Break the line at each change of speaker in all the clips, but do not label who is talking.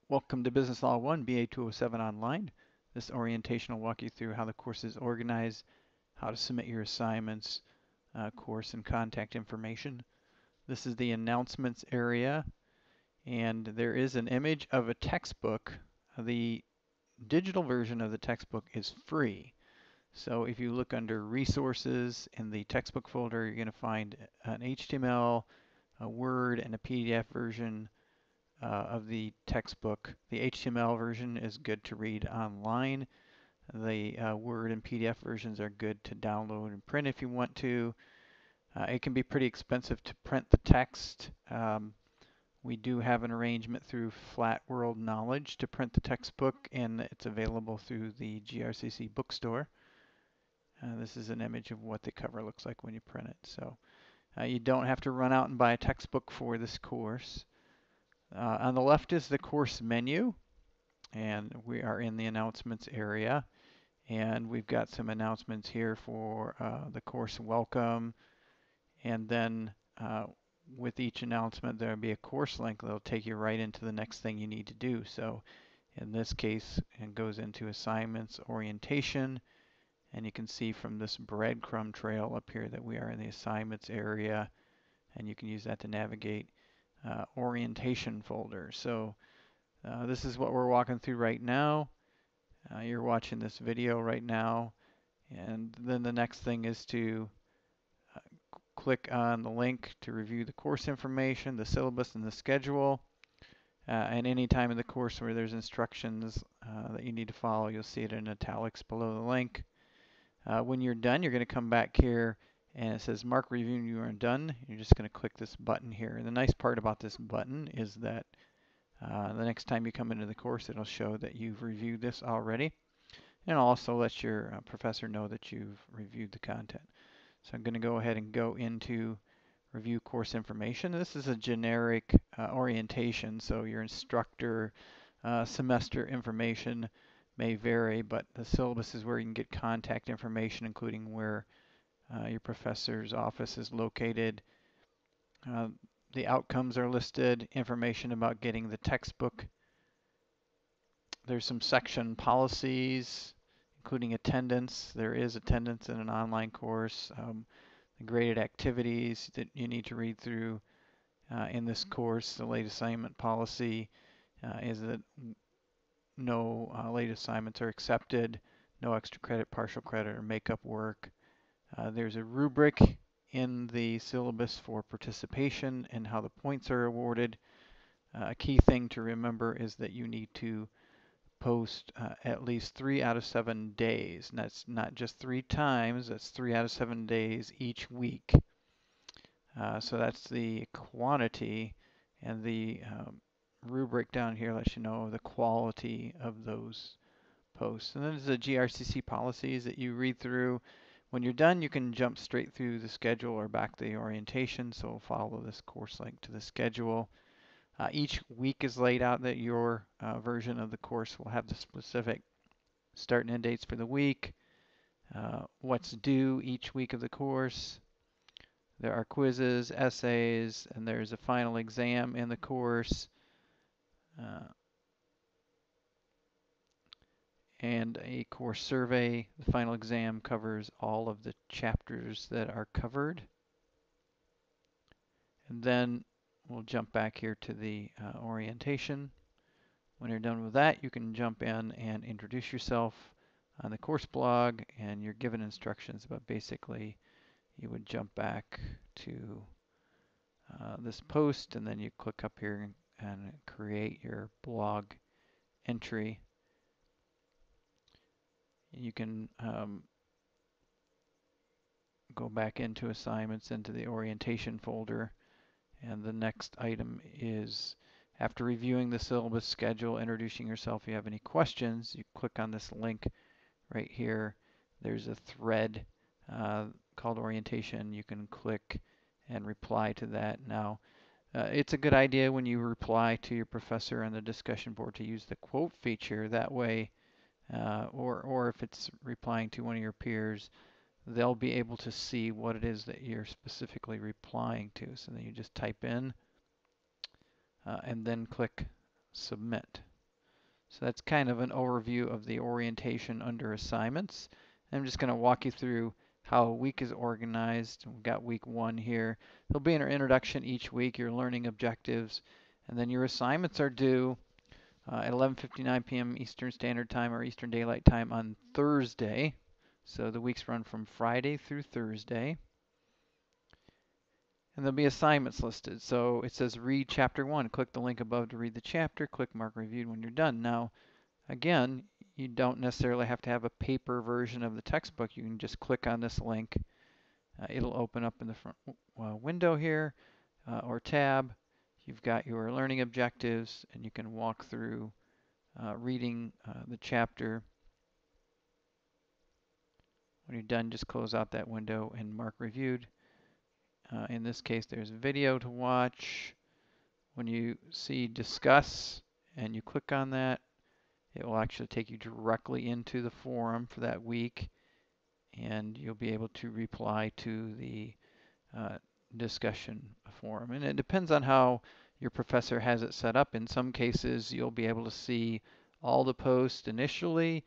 Welcome to Business Law 1, BA 207 Online. This orientation will walk you through how the course is organized, how to submit your assignments, course and contact information. This is the announcements area, and there is an image of a textbook. The digital version of the textbook is free. So if you look under resources in the textbook folder, you're going to find an HTML, a Word, and a PDF version of the textbook. The HTML version is good to read online. The Word and PDF versions are good to download and print if you want to. It can be pretty expensive to print the text. We do have an arrangement through Flat World Knowledge to print the textbook, and it's available through the GRCC bookstore. This is an image of what the cover looks like when you print it. So you don't have to run out and buy a textbook for this course. On the left is the course menu, and we are in the announcements area. And we've got some announcements here for the course welcome. And then with each announcement, there'll be a course link that'll take you right into the next thing you need to do. So in this case, it goes into assignments orientation. And you can see from this breadcrumb trail up here that we are in the assignments area. And you can use that to navigate orientation folder. So this is what we're walking through right now. You're watching this video right now, and then the next thing is to click on the link to review the course information, the syllabus, and the schedule. And any time in the course where there's instructions that you need to follow, you'll see it in italics below the link. When you're done, you're going to come back here and it says mark review and you are done. You're just going to click this button here. And the nice part about this button is that the next time you come into the course, it'll show that you've reviewed this already. And also let your professor know that you've reviewed the content. So I'm going to go ahead and go into review course information. This is a generic orientation, so your instructor semester information may vary, but the syllabus is where you can get contact information, including where your professor's office is located. The outcomes are listed, information about getting the textbook. There's some section policies, including attendance. There is attendance in an online course. The graded activities that you need to read through in this course. The late assignment policy is that no late assignments are accepted, no extra credit, partial credit, or makeup work. There's a rubric in the syllabus for participation and how the points are awarded. A key thing to remember is that you need to post at least 3 out of 7 days. And that's not just 3 times, that's 3 out of 7 days each week. So that's the quantity, and the rubric down here lets you know the quality of those posts. And then there's the GRCC policies that you read through. When you're done, you can jump straight through the schedule or back to the orientation, so follow this course link to the schedule. Each week is laid out that your version of the course will have the specific start and end dates for the week, what's due each week of the course. There are quizzes, essays, and there's a final exam in the course. And a course survey. The final exam covers all of the chapters that are covered. And then we'll jump back here to the orientation. When you're done with that, you can jump in and introduce yourself on the course blog, and you're given instructions, but basically you would jump back to this post, and then you click up here and create your blog entry. You can go back into assignments, into the orientation folder, and the next item is after reviewing the syllabus schedule, introducing yourself. If you have any questions, you click on this link right here. There's a thread called orientation. You can click and reply to that. Now, it's a good idea when you reply to your professor on the discussion board to use the quote feature. That way, or if it's replying to one of your peers, they'll be able to see what it is that you're specifically replying to. So then you just type in and then click submit. So that's kind of an overview of the orientation under assignments. I'm just going to walk you through how a week is organized. We've got week 1 here. There'll be an introduction each week, your learning objectives, and then your assignments are due at 11:59 p.m. Eastern Standard Time or Eastern Daylight Time on Thursday. So the weeks run from Friday through Thursday. And there'll be assignments listed. So it says read chapter 1. Click the link above to read the chapter. Click mark reviewed when you're done. Now, again, you don't necessarily have to have a paper version of the textbook. You can just click on this link. It'll open up in the front window here or tab. You've got your learning objectives, and you can walk through reading the chapter. When you're done, just close out that window and mark reviewed. In this case, there's video to watch. When you see discuss and you click on that, it will actually take you directly into the forum for that week, and you'll be able to reply to the discussion forum. And it depends on how your professor has it set up. In some cases, you'll be able to see all the posts initially.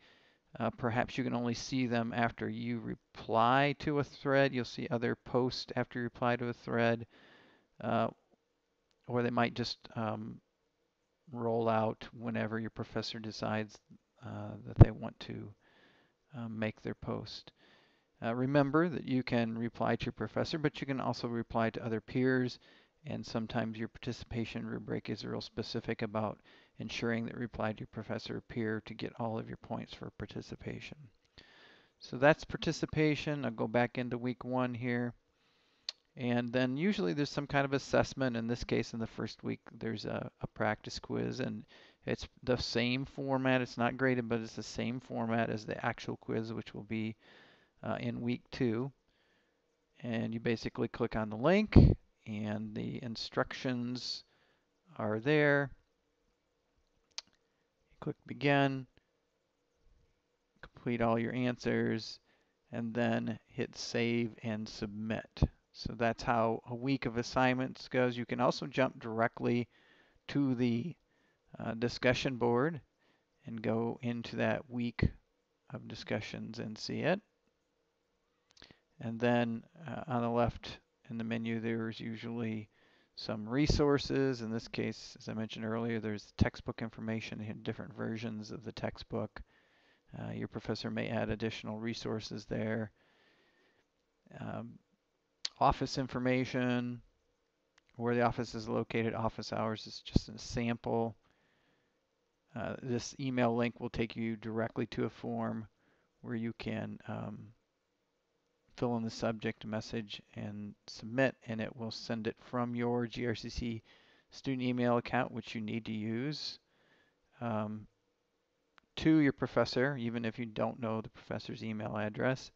Perhaps you can only see them after you reply to a thread. You'll see other posts after you reply to a thread, or they might just roll out whenever your professor decides that they want to make their post. Remember that you can reply to your professor, but you can also reply to other peers, and sometimes your participation rubric is real specific about ensuring that reply to your professor or peer to get all of your points for participation. So that's participation. I'll go back into week 1 here. And then usually there's some kind of assessment. In this case, in the first week, there's a practice quiz, and it's the same format. It's not graded, but it's the same format as the actual quiz, which will be in week 2. And you basically click on the link, and the instructions are there. You click begin, complete all your answers, and then hit save and submit. So that's how a week of assignments goes. You can also jump directly to the discussion board and go into that week of discussions and see it. And then on the left in the menu, there's usually some resources. In this case, as I mentioned earlier, there's textbook information in different versions of the textbook. Your professor may add additional resources there. Office information, where the office is located, office hours is just a sample. This email link will take you directly to a form where you can fill in the subject message and submit, and it will send it from your GRCC student email account, which you need to use, to your professor, even if you don't know the professor's email address.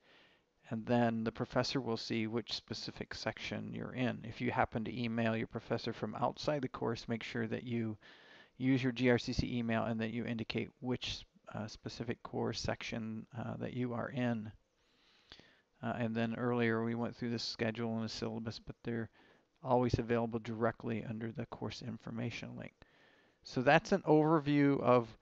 And then the professor will see which specific section you're in. If you happen to email your professor from outside the course, make sure that you use your GRCC email and that you indicate which specific course section that you are in. And then earlier we went through the schedule and the syllabus, but they're always available directly under the course information link. So that's an overview of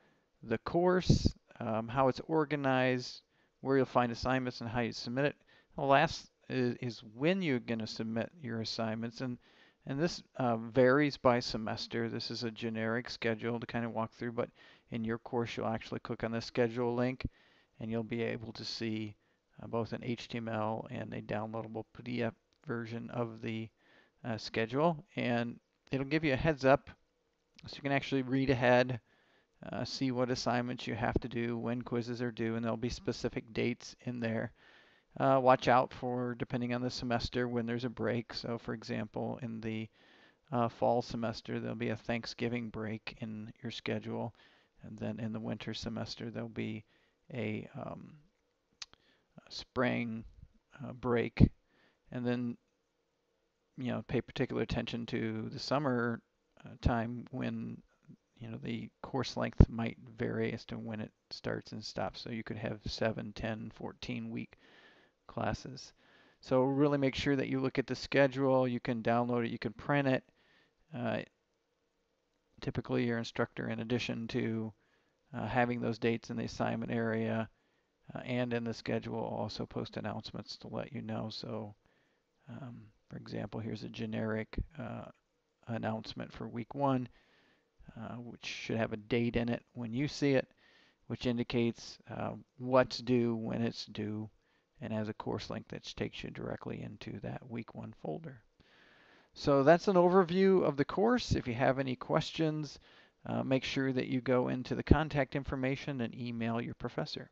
the course, how it's organized, where you'll find assignments and how you submit it. The last is when you're going to submit your assignments, and this varies by semester. This is a generic schedule to kind of walk through, but in your course you'll actually click on the schedule link and you'll be able to see both an HTML and a downloadable PDF version of the schedule, and it'll give you a heads up so you can actually read ahead, see what assignments you have to do, when quizzes are due, and there'll be specific dates in there. Watch out for, depending on the semester, when there's a break. So for example, in the fall semester, there'll be a Thanksgiving break in your schedule. And then in the winter semester, there'll be a spring break. And then, pay particular attention to the summer time when, the course length might vary as to when it starts and stops. So you could have 7, 10, 14-week classes. So really make sure that you look at the schedule. You can download it, you can print it. Typically your instructor, in addition to having those dates in the assignment area and in the schedule. Also post announcements to let you know. So for example, here's a generic announcement for week 1, which should have a date in it when you see it, which indicates what's due, when it's due, and has a course link that takes you directly into that week 1 folder. So that's an overview of the course. If you have any questions, make sure that you go into the contact information and email your professor.